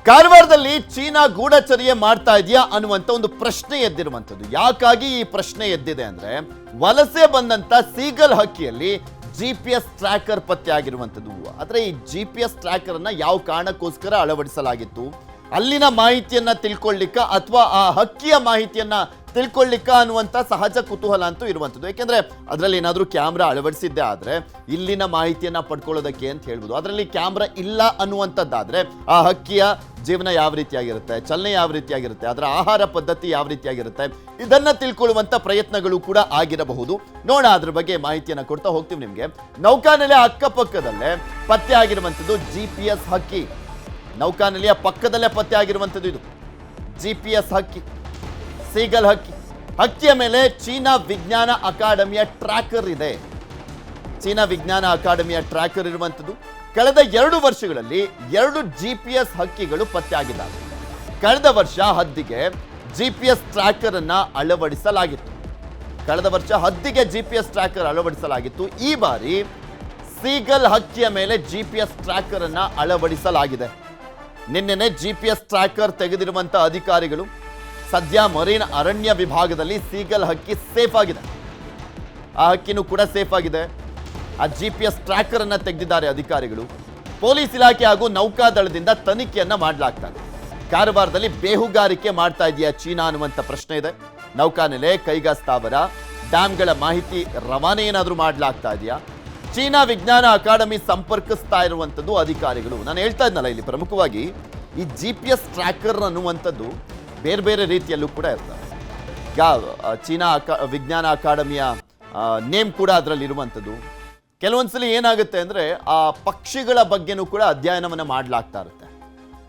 ಕಾರವಾರದಲ್ಲಿ ಚೀನಾ ಗೂಢಚರ್ಯೆ ಮಾಡ್ತಾ ಇದೆಯಾ ಅನ್ನುವಂತ ಒಂದು ಪ್ರಶ್ನೆ ಎದ್ದಿರುವಂತದ್ದು. ಯಾಕಾಗಿ ಈ ಪ್ರಶ್ನೆ ಎದ್ದಿದೆ ಅಂದ್ರೆ, ವಲಸೆ ಬಂದಂತ ಸೀಗಲ್ ಹಕ್ಕಿಯಲ್ಲಿ GPS ಟ್ರ್ಯಾಕರ್ ಪತ್ತೆ ಆಗಿರುವಂತದ್ದು. ಆದ್ರೆ ಈ GPS ಟ್ರ್ಯಾಕರ್ ಅನ್ನ ಯಾವ ಕಾರಣಕ್ಕೋಸ್ಕರ ಅಳವಡಿಸಲಾಗಿತ್ತು, ಅಲ್ಲಿನ ಮಾಹಿತಿಯನ್ನ ತಿಳ್ಕೊಳ್ಳಿಕ್ಕ ಅಥವಾ ಆ ಹಕ್ಕಿಯ ಮಾಹಿತಿಯನ್ನ ತಿಳ್ಕೊಳ್ಳಿಕ್ಕ ಅನ್ನುವಂಥ ಸಹಜ ಕುತೂಹಲ ಅಂತೂ ಇರುವಂಥದ್ದು. ಯಾಕೆಂದ್ರೆ ಅದರಲ್ಲಿ ಏನಾದರೂ ಕ್ಯಾಮ್ರಾ ಅಳವಡಿಸಿದ್ದೆ ಆದರೆ ಇಲ್ಲಿನ ಮಾಹಿತಿಯನ್ನ ಪಡ್ಕೊಳ್ಳೋದಕ್ಕೆ ಅಂತ ಹೇಳ್ಬೋದು. ಅದರಲ್ಲಿ ಕ್ಯಾಮ್ರಾ ಇಲ್ಲ ಅನ್ನುವಂಥದ್ದಾದ್ರೆ ಆ ಹಕ್ಕಿಯ ಜೀವನ ಯಾವ ರೀತಿಯಾಗಿರುತ್ತೆ, ಚಲನೆ ಯಾವ ರೀತಿಯಾಗಿರುತ್ತೆ, ಅದರ ಆಹಾರ ಪದ್ಧತಿ ಯಾವ ರೀತಿಯಾಗಿರುತ್ತೆ, ಇದನ್ನ ತಿಳ್ಕೊಳ್ಳುವಂಥ ಪ್ರಯತ್ನಗಳು ಕೂಡ ಆಗಿರಬಹುದು. ನೋಡೋಣ, ಅದ್ರ ಬಗ್ಗೆ ಮಾಹಿತಿಯನ್ನ ಕೊಡ್ತಾ ಹೋಗ್ತೀವಿ ನಿಮಗೆ. ನೌಕಾನೆಲೆ ಅಕ್ಕಪಕ್ಕದಲ್ಲೇ ಪತ್ತೆ ಆಗಿರುವಂಥದ್ದು GPS ಹಕ್ಕಿ. ನೌಕಾನೆಲೆಯ ಪಕ್ಕದಲ್ಲೇ ಪತ್ತೆ ಆಗಿರುವಂಥದ್ದು ಇದು GPS ಹಕ್ಕಿ, ಸೀಗಲ್ ಹಕ್ಕಿ. ಹಕ್ಕಿಯ ಮೇಲೆ ಚೀನಾ ವಿಜ್ಞಾನ ಅಕಾಡೆಮಿಯ ಟ್ರ್ಯಾಕರ್ ಇದೆ. ಚೀನಾ ವಿಜ್ಞಾನ ಅಕಾಡೆಮಿಯ ಟ್ರ್ಯಾಕರ್ ಇರುವಂಥದ್ದು. ಕಳೆದ 2 ವರ್ಷಗಳಲ್ಲಿ 2 GPS ಹಕ್ಕಿಗಳು ಪತ್ತೆ ಆಗಿದ್ದಾವೆ. ಕಳೆದ ವರ್ಷ ಹದ್ದಿಗೆ GPS ಟ್ರ್ಯಾಕರ್ ಅನ್ನ ಅಳವಡಿಸಲಾಗಿತ್ತು. ಈ ಬಾರಿ ಸೀಗಲ್ ಹಕ್ಕಿಯ ಮೇಲೆ GPS ಟ್ರ್ಯಾಕರ್ ಅನ್ನ ಅಳವಡಿಸಲಾಗಿದೆ. ನಿನ್ನೆನೆ GPS ಟ್ರ್ಯಾಕರ್ ತೆಗೆದಿರುವಂತ ಅಧಿಕಾರಿಗಳು ಸದ್ಯ ಮರೀನ್ ಅರಣ್ಯ ವಿಭಾಗದಲ್ಲಿ ಸೀಗಲ್ ಹಕ್ಕಿ ಸೇಫ್ ಆಗಿದೆ. ಆ ಹಕ್ಕಿನೂ ಕೂಡ ಸೇಫ್ ಆಗಿದೆ. ಆ GPS ಟ್ರ್ಯಾಕರ್ ಅನ್ನ ತೆಗೆದಿದ್ದಾರೆ ಅಧಿಕಾರಿಗಳು. ಪೊಲೀಸ್ ಇಲಾಖೆ ಹಾಗೂ ನೌಕಾದಳದಿಂದ ತನಿಖೆಯನ್ನ ಮಾಡಲಾಗ್ತದೆ. ಕಾರವಾರದಲ್ಲಿ ಬೇಹುಗಾರಿಕೆ ಮಾಡ್ತಾ ಇದೆಯಾ ಚೀನಾ ಅನ್ನುವಂಥ ಪ್ರಶ್ನೆ ಇದೆ. ನೌಕಾನೆಲೆ, ಕೈಗಾ ಸ್ಥಾವರ, ಡ್ಯಾಮ್ಗಳ ಮಾಹಿತಿ ರವಾನೆ ಏನಾದರೂ ಮಾಡಲಾಗ್ತಾ ಇದೆಯಾ? ಚೀನಾ ವಿಜ್ಞಾನ ಅಕಾಡೆಮಿ ಸಂಪರ್ಕಿಸ್ತಾ ಇರುವಂಥದ್ದು ಅಧಿಕಾರಿಗಳು. ನಾನು ಹೇಳ್ತಾ ಇದ್ನಲ್ಲ, ಇಲ್ಲಿ ಪ್ರಮುಖವಾಗಿ ಈ GPS ಟ್ರ್ಯಾಕರ್ ಅನ್ನುವಂಥದ್ದು ಬೇರೆ ಬೇರೆ ರೀತಿಯಲ್ಲೂ ಕೂಡ ಇರ್ತವೆ. ಚೀನಾ ವಿಜ್ಞಾನ ಅಕಾಡೆಮಿಯ ನೇಮ್ ಕೂಡ ಅದರಲ್ಲಿ ಇರುವಂಥದ್ದು. ಕೆಲವೊಂದ್ಸಲಿ ಏನಾಗುತ್ತೆ ಅಂದರೆ ಆ ಪಕ್ಷಿಗಳ ಬಗ್ಗೆನೂ ಕೂಡ ಅಧ್ಯಯನವನ್ನು ಮಾಡಲಾಗ್ತಾ ಇರುತ್ತೆ.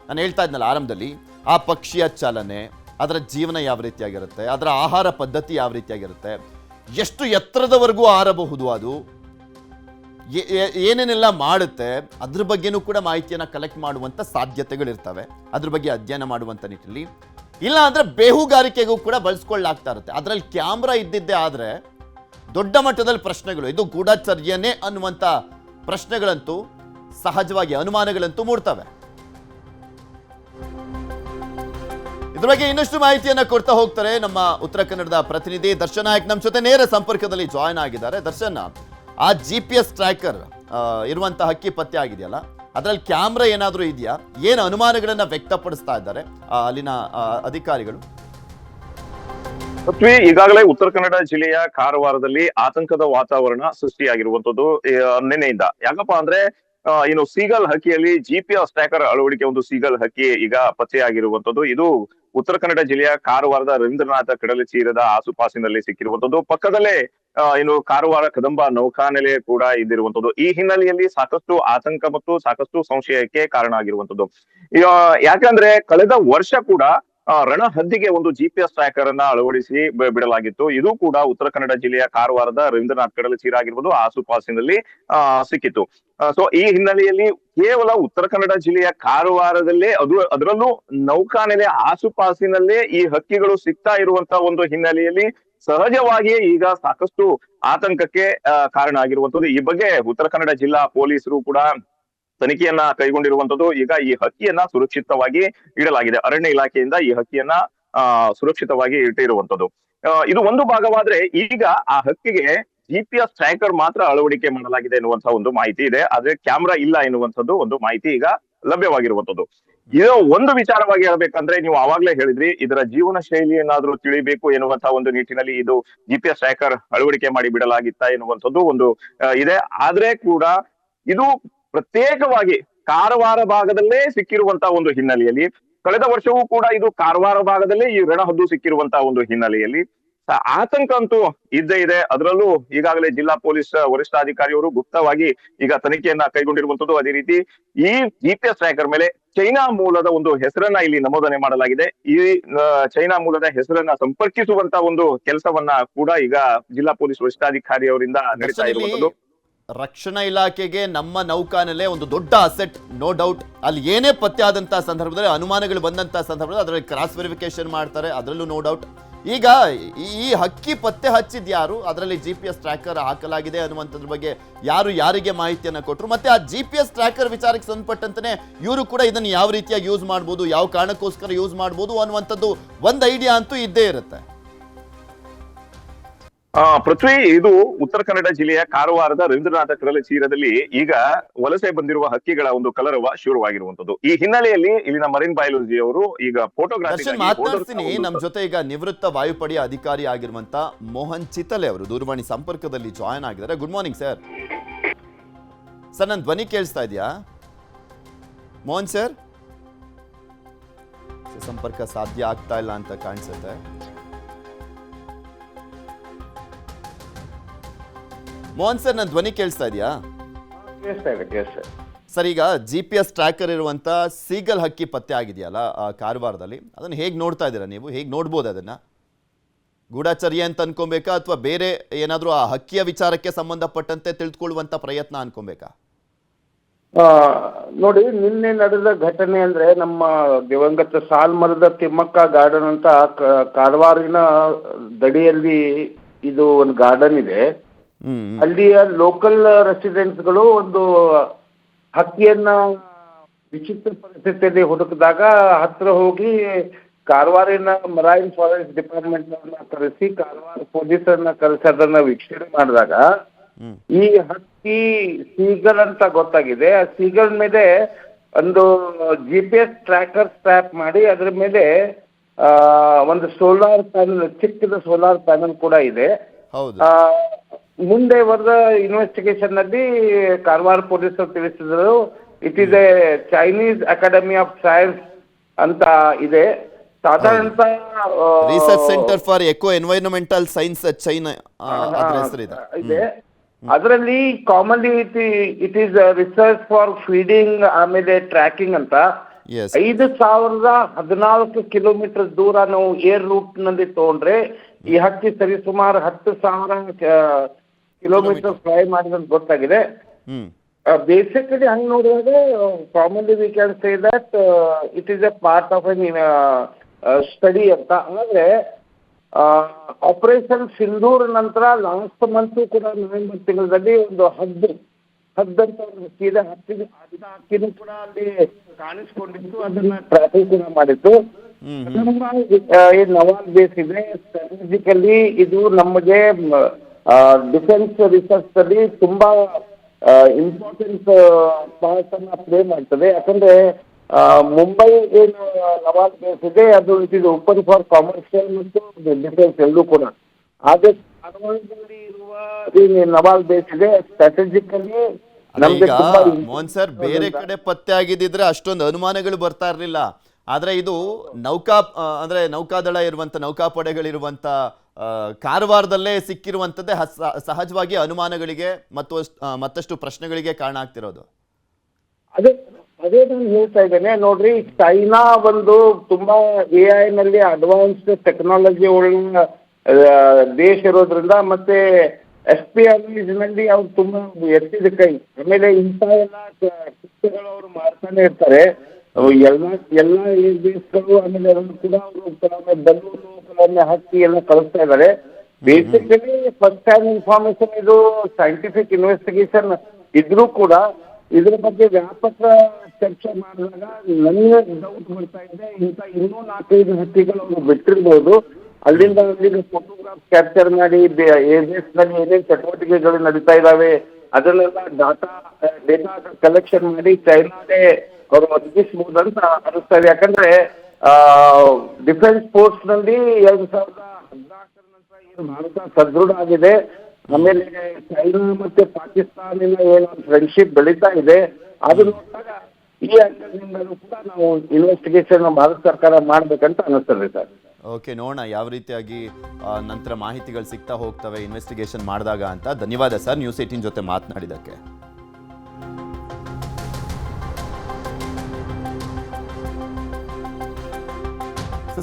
ನಾನು ಹೇಳ್ತಾ ಇದ್ನಲ್ಲ ಆರಂಭದಲ್ಲಿ, ಆ ಪಕ್ಷಿಯ ಚಲನೆ, ಅದರ ಜೀವನ ಯಾವ ರೀತಿಯಾಗಿರುತ್ತೆ, ಅದರ ಆಹಾರ ಪದ್ಧತಿ ಯಾವ ರೀತಿಯಾಗಿರುತ್ತೆ, ಎಷ್ಟು ಎತ್ತರದವರೆಗೂ ಹಾರಬಹುದು, ಅದು ಏನೇನೆಲ್ಲ ಮಾಡುತ್ತೆ, ಅದ್ರ ಬಗ್ಗೆನೂ ಕೂಡ ಮಾಹಿತಿಯನ್ನು ಕಲೆಕ್ಟ್ ಮಾಡುವಂಥ ಸಾಧ್ಯತೆಗಳಿರ್ತವೆ. ಅದ್ರ ಬಗ್ಗೆ ಅಧ್ಯಯನ ಮಾಡುವಂಥ ನಿಟ್ಟಿನಲ್ಲಿ. ಇಲ್ಲ ಅಂದರೆ ಬೇಹುಗಾರಿಕೆಗೂ ಕೂಡ ಬಳಸ್ಕೊಳ್ಳಾಗ್ತಾ ಇರುತ್ತೆ. ಅದರಲ್ಲಿ ಕ್ಯಾಮ್ರಾ ಇದ್ದಿದ್ದೇ ಆದರೆ ದೊಡ್ಡ ಮಟ್ಟದಲ್ಲಿ ಪ್ರಶ್ನೆಗಳು, ಇದು ಗೂಢಚರ್ಯನೇ ಅನ್ನುವಂಥ ಪ್ರಶ್ನೆಗಳಂತೂ ಸಹಜವಾಗಿ, ಅನುಮಾನಗಳಂತೂ ಮೂಡ್ತವೆ. ಇದ್ರ ಬಗ್ಗೆ ಇನ್ನಷ್ಟು ಮಾಹಿತಿಯನ್ನ ಕೊಡ್ತಾ ಹೋಗ್ತಾರೆ ನಮ್ಮ ಉತ್ತರ ಕನ್ನಡದ ಪ್ರತಿನಿಧಿ ದರ್ಶನ್ ನಾಯಕ್ ನಮ್ಮ ಜೊತೆ ನೇರ ಸಂಪರ್ಕದಲ್ಲಿ ಜಾಯ್ನ್ ಆಗಿದ್ದಾರೆ. ದರ್ಶನ್, ಆ GPS ಟ್ರ್ಯಾಕರ್ ಇರುವಂತ ಹಕ್ಕಿ ಪತ್ತೆ ಆಗಿದೆಯಲ್ಲ, ಅದರಲ್ಲಿ ಕ್ಯಾಮ್ರಾ ಏನಾದರೂ ಇದೆಯಾ? ಏನು ಅನುಮಾನಗಳನ್ನ ವ್ಯಕ್ತಪಡಿಸ್ತಾ ಇದ್ದಾರೆ ಅಲ್ಲಿನ ಅಧಿಕಾರಿಗಳು? ಈಗಾಗಲೇ ಉತ್ತರ ಕನ್ನಡ ಜಿಲ್ಲೆಯ ಕಾರವಾರದಲ್ಲಿ ಆತಂಕದ ವಾತಾವರಣ ಸೃಷ್ಟಿಯಾಗಿರುವಂತದ್ದು ನಿನ್ನೆಯಿಂದ. ಯಾಕಪ್ಪ ಅಂದ್ರೆ ಇನ್ನು ಸೀಗಲ್ ಹಕ್ಕಿಯಲ್ಲಿ GPS ಟ್ರ್ಯಾಕರ್ ಅಳವಡಿಕೆ ಒಂದು ಸೀಗಲ್ ಹಕ್ಕಿ ಈಗ ಪತ್ತೆಯಾಗಿರುವಂತದ್ದು. ಇದು ಉತ್ತರ ಕನ್ನಡ ಜಿಲ್ಲೆಯ ಕಾರವಾರದ ರವೀಂದ್ರನಾಥ ಕಡಲ ತೀರದ ಆಸುಪಾಸಿನಲ್ಲಿ ಸಿಕ್ಕಿರುವಂತದ್ದು. ಪಕ್ಕದಲ್ಲೇ ಇನ್ನು ಕಾರವಾರ ಕದಂಬ ನೌಕಾನೆಲೆ ಕೂಡ ಇದ್ದಿರುವಂತದ್ದು. ಈ ಹಿನ್ನೆಲೆಯಲ್ಲಿ ಸಾಕಷ್ಟು ಆತಂಕ ಮತ್ತು ಸಾಕಷ್ಟು ಸಂಶಯಕ್ಕೆ ಕಾರಣ ಆಗಿರುವಂತದ್ದು. ಯಾಕಂದ್ರೆ ಕಳೆದ ವರ್ಷ ಕೂಡ ರಣ ಹದ್ದಿಗೆ ಒಂದು GPS ಟ್ರ್ಯಾಕರ್ ಅನ್ನ ಅಳವಡಿಸಿ ಬಿಡಲಾಗಿತ್ತು. ಇದು ಕೂಡ ಉತ್ತರ ಕನ್ನಡ ಜಿಲ್ಲೆಯ ಕಾರವಾರದ ರವೀಂದ್ರನಾಥ್ ಕಡಲ ತೀರ ಆಗಿರ್ಬೋದು, ಆಸುಪಾಸಿನಲ್ಲಿ ಸಿಕ್ಕಿತ್ತು. ಸೊ ಈ ಹಿನ್ನೆಲೆಯಲ್ಲಿ ಕೇವಲ ಉತ್ತರ ಕನ್ನಡ ಜಿಲ್ಲೆಯ ಕಾರವಾರದಲ್ಲೇ ಅದರಲ್ಲೂ ನೌಕಾನೆಲೆ ಆಸುಪಾಸಿನಲ್ಲೇ ಈ ಹಕ್ಕಿಗಳು ಸಿಗ್ತಾ ಇರುವಂತ ಒಂದು ಹಿನ್ನೆಲೆಯಲ್ಲಿ ಸಹಜವಾಗಿಯೇ ಈಗ ಸಾಕಷ್ಟು ಆತಂಕಕ್ಕೆ ಕಾರಣ ಆಗಿರುವಂತದ್ದು. ಈ ಬಗ್ಗೆ ಉತ್ತರ ಕನ್ನಡ ಜಿಲ್ಲಾ ಪೊಲೀಸರು ಕೂಡ ತನಿಖೆಯನ್ನ ಕೈಗೊಂಡಿರುವಂತದ್ದು. ಈಗ ಈ ಹಕ್ಕಿಯನ್ನ ಸುರಕ್ಷಿತವಾಗಿ ಇಡಲಾಗಿದೆ. ಅರಣ್ಯ ಇಲಾಖೆಯಿಂದ ಈ ಹಕ್ಕಿಯನ್ನ ಸುರಕ್ಷಿತವಾಗಿ ಇಟ್ಟಿರುವಂತದ್ದು. ಇದು ಒಂದು ಭಾಗವಾದ್ರೆ, ಈಗ ಆ ಹಕ್ಕಿಗೆ GPS ಟ್ರ್ಯಾಕರ್ ಮಾತ್ರ ಅಳವಡಿಕೆ ಮಾಡಲಾಗಿದೆ ಎನ್ನುವಂತಹ ಒಂದು ಮಾಹಿತಿ ಇದೆ. ಆದ್ರೆ ಕ್ಯಾಮ್ರಾ ಇಲ್ಲ ಎನ್ನುವಂಥದ್ದು ಒಂದು ಮಾಹಿತಿ ಈಗ ಲಭ್ಯವಾಗಿರುವಂತದ್ದು. ಇದು ಒಂದು ವಿಚಾರವಾಗಿ ಹೇಳ್ಬೇಕಂದ್ರೆ, ನೀವು ಆವಾಗ್ಲೇ ಹೇಳಿದ್ರಿ, ಇದರ ಜೀವನ ಶೈಲಿ ಏನಾದ್ರೂ ತಿಳಿಬೇಕು ಎನ್ನುವಂತಹ ಒಂದು ನಿಟ್ಟಿನಲ್ಲಿ ಇದು GPS ಟ್ರ್ಯಾಕರ್ ಅಳವಡಿಕೆ ಮಾಡಿ ಬಿಡಲಾಗಿತ್ತ ಎನ್ನುವಂಥದ್ದು ಒಂದು ಇದೆ. ಆದ್ರೆ ಕೂಡ ಇದು ಪ್ರತ್ಯೇಕವಾಗಿ ಕಾರವಾರ ಭಾಗದಲ್ಲೇ ಸಿಕ್ಕಿರುವಂತಹ ಒಂದು ಹಿನ್ನೆಲೆಯಲ್ಲಿ, ಕಳೆದ ವರ್ಷವೂ ಕೂಡ ಇದು ಕಾರವಾರ ಭಾಗದಲ್ಲೇ ಈ ರಣಹದ್ದು ಸಿಕ್ಕಿರುವಂತಹ ಒಂದು ಹಿನ್ನೆಲೆಯಲ್ಲಿ ಆತಂಕ ಅಂತೂ ಇದ್ದೇ ಇದೆ. ಅದರಲ್ಲೂ ಈಗಾಗಲೇ ಜಿಲ್ಲಾ ಪೊಲೀಸ್ ವರಿಷ್ಠಾಧಿಕಾರಿಯವರು ಗುಪ್ತವಾಗಿ ಈಗ ತನಿಖೆಯನ್ನ ಕೈಗೊಂಡಿರುವಂತದ್ದು. ಅದೇ ರೀತಿ ಈ GPS ಟ್ರ್ಯಾಕರ್ ಮೇಲೆ ಚೈನಾ ಮೂಲದ ಒಂದು ಹೆಸರನ್ನ ಇಲ್ಲಿ ನಮೂದನೆ ಮಾಡಲಾಗಿದೆ. ಈ ಚೈನಾ ಮೂಲದ ಹೆಸರನ್ನ ಸಂಪರ್ಕಿಸುವಂತ ಒಂದು ಕೆಲಸವನ್ನ ಕೂಡ ಈಗ ಜಿಲ್ಲಾ ಪೊಲೀಸ್ ವರಿಷ್ಠಾಧಿಕಾರಿಯವರಿಂದ ನಡೀತಾ ಇರುವಂತದ್ದು. ರಕ್ಷಣಾ ಇಲಾಖೆಗೆ ನಮ್ಮ ನೌಕಾನೆಲೆ ಒಂದು ದೊಡ್ಡ ಅಸೆಟ್, ನೋ ಡೌಟ್. ಅಲ್ಲಿ ಏನೇ ಪತ್ತೆ ಆದಂತಹ ಸಂದರ್ಭದಲ್ಲಿ, ಅನುಮಾನಗಳು ಬಂದಂತಹ ಸಂದರ್ಭದಲ್ಲಿ ಅದರಲ್ಲಿ ಕ್ರಾಸ್ ವೆರಿಫಿಕೇಶನ್ ಮಾಡ್ತಾರೆ, ಅದರಲ್ಲೂ ನೋ ಡೌಟ್. ಈಗ ಈ ಹಕ್ಕಿ ಪತ್ತೆ ಹಚ್ಚಿದ್ ಯಾರು, ಅದರಲ್ಲಿ GPS ಟ್ರ್ಯಾಕರ್ ಹಾಕಲಾಗಿದೆ ಅನ್ನುವಂಥದ್ರ ಬಗ್ಗೆ ಯಾರಿಗೆ ಮಾಹಿತಿಯನ್ನು ಕೊಟ್ಟರು, ಮತ್ತೆ ಆ GPS ಟ್ರ್ಯಾಕರ್ ವಿಚಾರಕ್ಕೆ ಸಂಬಂಧಪಟ್ಟಂತೆ ಇವರು ಕೂಡ ಇದನ್ನು ಯಾವ ರೀತಿಯಾಗಿ ಯೂಸ್ ಮಾಡ್ಬೋದು, ಯಾವ ಕಾರಣಕ್ಕೋಸ್ಕರ ಯೂಸ್ ಮಾಡ್ಬೋದು ಅನ್ನುವಂಥದ್ದು ಒಂದು ಐಡಿಯಾ ಅಂತೂ ಇದ್ದೇ ಇರುತ್ತೆ. ಪೃಥ್ವಿ, ಇದು ಉತ್ತರ ಕನ್ನಡ ಜಿಲ್ಲೆಯ ಕಾರವಾರದ ರವೀಂದ್ರನಾಥ ಕಡಲ ತೀರದಲ್ಲಿ ಈಗ ವಲಸೆ ಬಂದಿರುವ ಹಕ್ಕಿಗಳ ಒಂದು ಕಲರವ ಶುರುವಾಗಿರುವಂತದ್ದು. ಈ ಹಿನ್ನೆಲೆಯಲ್ಲಿ ಇಲ್ಲಿನ ಮರೀನ್ ಬಯಾಲಜಿ ಅವರು ಈಗ ದರ್ಶನ್ ಮಾತನಾಡ್ತೀನಿ. ನಮ್ಮ ಜೊತೆ ಈಗ ನಿವೃತ್ತ ವಾಯುಪಡೆಯ ಅಧಿಕಾರಿ ಆಗಿರುವಂತ ಮೋಹನ್ ಚಿತಲೆ ಅವರು ದೂರವಾಣಿ ಸಂಪರ್ಕದಲ್ಲಿ ಜಾಯಿನ್ ಆಗಿದ್ದಾರೆ. Good morning sir. ಸರ್, ನನ್ನ ಧ್ವನಿ ಕೇಳಿಸ್ತಾ ಇದೆಯಾ ಮೋಹನ್ ಸರ್? ಸಂಪರ್ಕ ಸಾಧ್ಯ ಆಗ್ತಾ ಇಲ್ಲ ಅಂತ ಕಾಣಿಸುತ್ತೆ. ಮೋಹನ್ ಸರ್, ನನ್ನ ಧ್ವನಿ ಕೇಳಿಸ್ತಾ ಇದೆಯಾ? ಸರ್, ಈಗ GPS ಟ್ರ್ಯಾಕರ್ ಇರುವಂತ ಸೀಗಲ್ ಹಕ್ಕಿ ಪತ್ತೆ ಆಗಿದೆಯಲ್ಲ ಕಾರವಾರದಲ್ಲಿ, ಅದನ್ನು ಹೇಗೆ ನೋಡ್ತಾ ಇದ್ದೀರಾ ನೀವು? ಹೇಗೆ ನೋಡ್ಬೋದು ಅದನ್ನ? ಗೂಢಚರ್ಯೆ ಅಂತ ಅನ್ಕೊಬೇಕಾ ಅಥವಾ ಬೇರೆ ಏನಾದರೂ ಆ ಹಕ್ಕಿಯ ವಿಚಾರಕ್ಕೆ ಸಂಬಂಧಪಟ್ಟಂತೆ ತಿಳಿದುಕೊಳ್ಳುವಂತ ಪ್ರಯತ್ನ ಅನ್ಕೊಬೇಕಾ? ನೋಡಿ, ನಿನ್ನೆ ನಡೆದ ಘಟನೆ ಅಂದ್ರೆ ನಮ್ಮ ದಿವಂಗತ ಸಾಲ್ಮರದ ತಿಮ್ಮಕ್ಕ ಗಾರ್ಡನ್ ಅಂತ ಕಾರವಾರಿನ ದಡಿಯಲ್ಲಿ ಇದು ಒಂದು ಗಾರ್ಡನ್ ಇದೆ. ಅಲ್ಲಿಯ ಲೋಕಲ್ ರೆಸಿಡೆಂಟ್ಸ್ಗಳು ಒಂದು ಹಕ್ಕಿಯನ್ನ ವಿಚಿತ್ರ ಪರಿಸ್ಥಿತಿಯಲ್ಲಿ ಹುಡುಕಿದಾಗ ಹತ್ರ ಹೋಗಿ ಕಾರವಾರಿನ ಮರೈನ್ ಫಾರೆಸ್ಟ್ ಡಿಪಾರ್ಟ್ಮೆಂಟ್ ಕರೆಸಿ ಕಾರವಾರ ಪೊಲೀಸರನ್ನ ಕರೆಸಿ ಅದನ್ನ ವೀಕ್ಷಣೆ ಮಾಡಿದಾಗ ಈ ಹಕ್ಕಿ ಸೀಗಲ್ ಅಂತ ಗೊತ್ತಾಗಿದೆ. ಆ ಸೀಗಲ್ ಮೇಲೆ ಒಂದು GPS ಟ್ರ್ಯಾಕರ್ ಸ್ಟ್ರ್ಯಾಪ್ ಮಾಡಿ ಅದರ ಮೇಲೆ ಒಂದು ಸೋಲಾರ್ ಪ್ಯಾನಲ್, ಚಿಕ್ಕದ ಸೋಲಾರ್ ಪ್ಯಾನಲ್ ಕೂಡ ಇದೆ. ಮುಂದೆ ಬರೆದ ಇನ್ವೆಸ್ಟಿಗೇಷನ್ ನಲ್ಲಿ ಕಾರವಾರ ಪೊಲೀಸರು ತಿಳಿಸಿದರು, it is a Chinese academy of science ಅಂತ ಇದೆ. ಸಾಧಾರಣತಃ research centre for eco environmental science China ಇದೆ. ಅದರಲ್ಲಿ commonly it is research for feeding, ಆಮೇಲೆ ಟ್ರ್ಯಾಕಿಂಗ್ ಅಂತ 5,014 ಕಿಲೋಮೀಟರ್ ದೂರ ನಾವು ಏರ್ ರೂಟ್ ನಲ್ಲಿ ತಗೊಂಡ್ರೆ ಈ ಹಕ್ಕಿ ಸರಿಸುಮಾರು 10,000 ಕಿಲೋಮೀಟರ್ ಫ್ಲೈ ಮಾಡಿದಂತ ಗೊತ್ತಾಗಿದೆ. ಬೇಸಿಕಲಿ ಹಂಗೆ ನೋಡುವಾಗ commonly we can say that it is A part of N study ಅಂತ. ಆದರೆ ಆಪರೇಷನ್ ಸಿಂಧೂರ್ ನಂತರ ಲಾಸ್ಟ್ ಮಂತ್ ಕೂಡ ನವೆಂಬರ್ ತಿಂಗಳಲ್ಲಿ ಒಂದು ಹದ್ದು ಅಂತ ಒಂದು ಹಕ್ಕಿ ಇದೆ. ಹಕ್ಕಿನೂ ಕೂಡ ಅಲ್ಲಿ ಕಾಣಿಸ್ಕೊಂಡಿತ್ತು, ಅದನ್ನ ಟ್ರ್ಯಾಕಿಂಗ್ ಕೂಡ ಮಾಡಿತ್ತು. ನವಾಲ್ ಬೇಸ್ ಇದೆ. ಸ್ಟ್ರಾಟಜಿಕಲಿ ಇದು ನಮಗೆ ಡಿಫೆನ್ಸ್ ರಿಸರ್ಚ್ ಅಲ್ಲಿ ತುಂಬಾ ಇಂಪಾರ್ಟೆಂಟ್ ಪಾರ್ಟ್ ಅನ್ನ ಪ್ಲೇ ಮಾಡ್ತದೆ. ಯಾಕಂದ್ರೆ ಮುಂಬೈ ಏನು ನವಾಲ್ ಬೇಸ್ ಇದೆ ಅದು it is open for commercial ಮತ್ತು ಡಿಫೆನ್ಸ್ ಎಲ್ಲೂ ಕೂಡ. ಆದ್ರೆ ಕಾರವಾರದಲ್ಲಿ ಇರುವ ನವಾಲ್ ಬೇಸ್ ಇದೆ ಸ್ಟ್ರಾಟಜಿಕಲಿ ನಮ್ಗೆ ತುಂಬಾ. ಮೋಹನ್ ಸರ್, ಬೇರೆ ಕಡೆ ಪತ್ತೆ ಆಗಿದ್ದಿದ್ರೆ ಅಷ್ಟೊಂದು ಅನುಮಾನಗಳು ಬರ್ತಾ ಇರಲಿಲ್ಲ. ಆದ್ರೆ ಇದು ಅಂದ್ರೆ ನೌಕಾದಳ ಇರುವಂತ ನೌಕಾಪಡೆಗಳಿರುವಂತ ಕಾರವಾರದಲ್ಲೇ ಸಿಕ್ಕಿರುವಂತದ್ದೇ ಸಹಜವಾಗಿ ಅನುಮಾನಗಳಿಗೆ ಮತ್ತಷ್ಟು ಪ್ರಶ್ನೆಗಳಿಗೆ ಕಾರಣ ಆಗ್ತಿರೋದು. ಅದೇ ನಾನು ಹೇಳ್ತಾ ಇದ್ದೇನೆ ನೋಡ್ರಿ, ಚೈನಾ ಒಂದು ತುಂಬಾ AI ನಲ್ಲಿ ಅಡ್ವಾನ್ಸ್ಡ್ ಟೆಕ್ನಾಲಜಿ ಉಳ್ಳ ದೇಶ ಇರೋದ್ರಿಂದ ಮತ್ತೆ SPRs ನಲ್ಲಿ ಅವ್ರು ತುಂಬಾ ಎತ್ತಿದ ಕೈ. ಆಮೇಲೆ ಇಂಥ ಎಲ್ಲ ಕೃತ್ಯಗಳು ಅವ್ರು ಮಾಡ್ತಾನೆ ಇರ್ತಾರೆ. ಎಲ್ಲ ದೇಶಗಳು ಆಮೇಲೆ ಅದನ್ನು ಕೂಡ ಅವರು ಕೆಲವೊಮ್ಮೆ ಬಲೂನು, ಕೆಲವೊಮ್ಮೆ ಹಕ್ಕಿ ಎಲ್ಲ ಕಳಿಸ್ತಾ ಇದ್ದಾರೆ. ಬೇಸಿಕಲಿ ಫಸ್ಟ್ ಹ್ಯಾಂಡ್ ಇನ್ಫಾರ್ಮೇಶನ್ ಇದು ಸೈಂಟಿಫಿಕ್ ಇನ್ವೆಸ್ಟಿಗೇಷನ್ ಇದ್ರೂ ಕೂಡ ಇದ್ರ ಬಗ್ಗೆ ವ್ಯಾಪಕ ಚರ್ಚೆ ಮಾಡಿದಾಗ ನನಗೆ ಡೌಟ್ ಬರ್ತಾ ಇದೆ, ಇಂಥ ಇನ್ನೂ 4-5 ಹಕ್ಕಿಗಳು ಅವರು ಬಿಟ್ಟಿರ್ಬೋದು. ಅಲ್ಲಿಂದ ಫೋಟೋಗ್ರಾಫ್ ಕ್ಯಾಪ್ಚರ್ ಮಾಡಿ ನಲ್ಲಿ ಏನೇನು ಚಟುವಟಿಕೆಗಳು ನಡೀತಾ ಇದ್ದಾವೆ ಅದನ್ನೆಲ್ಲ ಡೇಟಾ ಕಲೆಕ್ಷನ್ ಮಾಡಿ ಚೈನಾಗೆ ಅವರು ಒದಗಿಸಬಹುದು ಅಂತ ಅನಿಸ್ತಾ ಇದೆ. ಯಾಕಂದ್ರೆ ಡಿಫೆನ್ಸ್ ಫೋರ್ಸ್ ನಲ್ಲಿ 2014 ನಂತರ ಏನು ಭಾರತ ಸದೃಢ ಆಗಿದೆ. ಆಮೇಲೆ ಚೈನಾ ಮತ್ತೆ ಪಾಕಿಸ್ತಾನಿನ ಏನು ಫ್ರೆಂಡ್ಶಿಪ್ ಬೆಳೀತಾ ಇದೆ. ಅದು ನೋಡಿದಾಗ ಈ ಅಂಗದಿಂದಲೂ ಕೂಡ ನಾವು ಇನ್ವೆಸ್ಟಿಗೇಷನ್ ಭಾರತ ಸರ್ಕಾರ ಮಾಡ್ಬೇಕಂತ ಅನಿಸ್ತದೆ ಸರ್. ಓಕೆ, ನೋಡೋಣ ಯಾವ ರೀತಿಯಾಗಿ ನಂತರ ಮಾಹಿತಿಗಳು ಸಿಗ್ತಾ ಹೋಗ್ತವೆ ಇನ್ವೆಸ್ಟಿಗೇಷನ್ ಮಾಡಿದಾಗ ಅಂತ. ಧನ್ಯವಾದ ಸರ್ ನ್ಯೂಸ್ 18 ಜೊತೆ ಮಾತನಾಡಿದ್ದಕ್ಕೆ.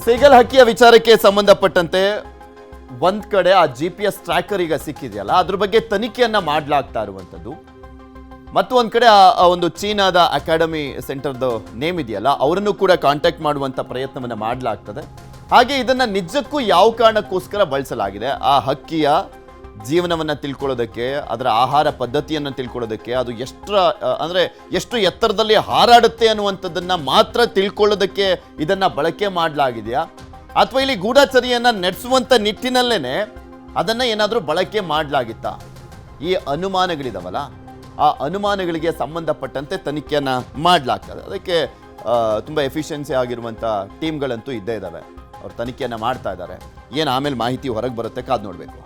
ಸೀಗಲ್ ಹಕ್ಕಿಯ ವಿಚಾರಕ್ಕೆ ಸಂಬಂಧಪಟ್ಟಂತೆ ಒಂದ್ ಕಡೆ ಆ GPS ಟ್ರ್ಯಾಕರ್ ಈಗ ಸಿಕ್ಕಿದೆಯಲ್ಲ, ಅದ್ರ ಬಗ್ಗೆ ತನಿಖೆಯನ್ನ ಮಾಡಲಾಗ್ತಾ ಇರುವಂತದ್ದು. ಮತ್ತು ಒಂದ್ ಕಡೆ ಆ ಒಂದು ಚೀನಾದ ಅಕಾಡೆಮಿ ಸೆಂಟರ್ದು ನೇಮ್ ಇದೆಯಲ್ಲ, ಅವರನ್ನು ಕೂಡ ಕಾಂಟ್ಯಾಕ್ಟ್ ಮಾಡುವಂತ ಪ್ರಯತ್ನವನ್ನ ಮಾಡಲಾಗ್ತದೆ. ಹಾಗೆ ಇದನ್ನ ನಿಜಕ್ಕೂ ಯಾವ ಕಾರಣಕ್ಕೋಸ್ಕರ ಬಳಸಲಾಗಿದೆ, ಆ ಹಕ್ಕಿಯ ಜೀವನವನ್ನು ತಿಳ್ಕೊಳ್ಳೋದಕ್ಕೆ, ಅದರ ಆಹಾರ ಪದ್ಧತಿಯನ್ನು ತಿಳ್ಕೊಳ್ಳೋದಕ್ಕೆ, ಅದು ಎಷ್ಟು ಎತ್ತರದಲ್ಲಿ ಹಾರಾಡುತ್ತೆ ಅನ್ನುವಂಥದ್ದನ್ನು ಮಾತ್ರ ತಿಳ್ಕೊಳ್ಳೋದಕ್ಕೆ ಇದನ್ನು ಬಳಕೆ ಮಾಡಲಾಗಿದೆಯಾ, ಅಥವಾ ಇಲ್ಲಿ ಗೂಢಚರ್ಯೆಯನ್ನು ನಡೆಸುವಂಥ ನಿಟ್ಟಿನಲ್ಲೇ ಅದನ್ನು ಏನಾದರೂ ಬಳಕೆ ಮಾಡಲಾಗಿತ್ತಾ? ಈ ಅನುಮಾನಗಳಿದಾವಲ್ಲ, ಆ ಅನುಮಾನಗಳಿಗೆ ಸಂಬಂಧಪಟ್ಟಂತೆ ತನಿಖೆಯನ್ನು ಮಾಡಲಾಗ್ತದೆ. ಅದಕ್ಕೆ ತುಂಬ ಎಫಿಷಿಯನ್ಸಿ ಆಗಿರುವಂಥ ಟೀಮ್ಗಳಂತೂ ಇದ್ದೇ ಇದ್ದಾವೆ. ಅವ್ರು ತನಿಖೆಯನ್ನು ಮಾಡ್ತಾ ಇದ್ದಾರೆ. ಏನು ಆಮೇಲೆ ಮಾಹಿತಿ ಹೊರಗೆ ಬರುತ್ತೆ, ಕಾದು ನೋಡಬೇಕು.